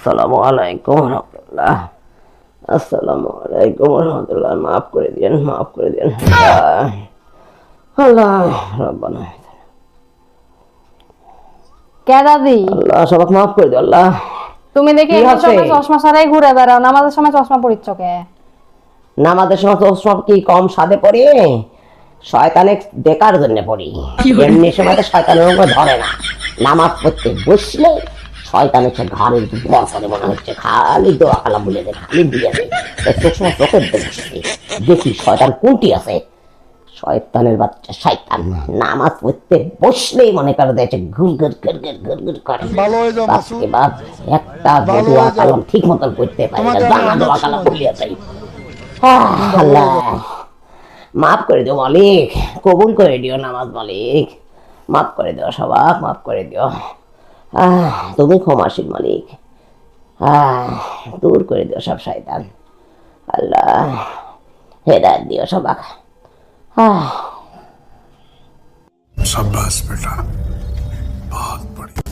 আসসালামু আলাইকুম রহমতুল্লাহ। আসসালামু আলাইকুম রহমতুল্লাহ। মাফ করে দিন, মাফ করে দিন। আল্লাহ রব্বানা, কে দাদি? আল্লাহ সবাক মাফ করে দিও আল্লাহ। তুমি দেখি কি এমনি হচ্ছে? সময় চশমা ছাড়াই ঘুরে বেড়াও, নামাজের সময় চশমা পরিচ্ছ কে? নামাজের সময় তো সব কি কম সাদে পড়ি? শয়তানে দেখার জন্য পড়ি। এমনি সময় তো শয়তানের উপর ধরে না। নামাজ পড়তে বসলে শয়তান হচ্ছে ঘরের ভর করে, মনে হচ্ছে খালি দোয়া কালাম বলে দেয়, খালি দিয়ে দেয়। চোখ সময় চোখের দিকে বসে দেখি শয়তান কোনটি আছে। শয়তানের বাচ্চা শয়তান নামাজ পড়তে বসলেই মনে করে দিয়েছে ঘুর ঘুর ঘুর ঘুর ঘুর ঘুর করে। ভালো হয়ে যাও মাসুদ, বাপরে বাপ, একটা ভালো দোয়া হয়ে যাও। কালাম ঠিক মতন করতে পারি না, তোমাকে আমি জানা অনেক দোয়া কালাম সময় ভুলিয়ে যাই। ভালো হয়ে আল্লাহ যাও। মাফ করে দিও মালিক, কবুল করে দিও নামাজ মালিক, মাফ করে দিও সবাক, মাফ করে দিও। তুমি ক্ষমাশীল মালিক। দূর করে দিও সব শয়তান। আল্লাহ হেদায়েত দিও সবাক। शाबाश बेटा, बहुत बढ़िया।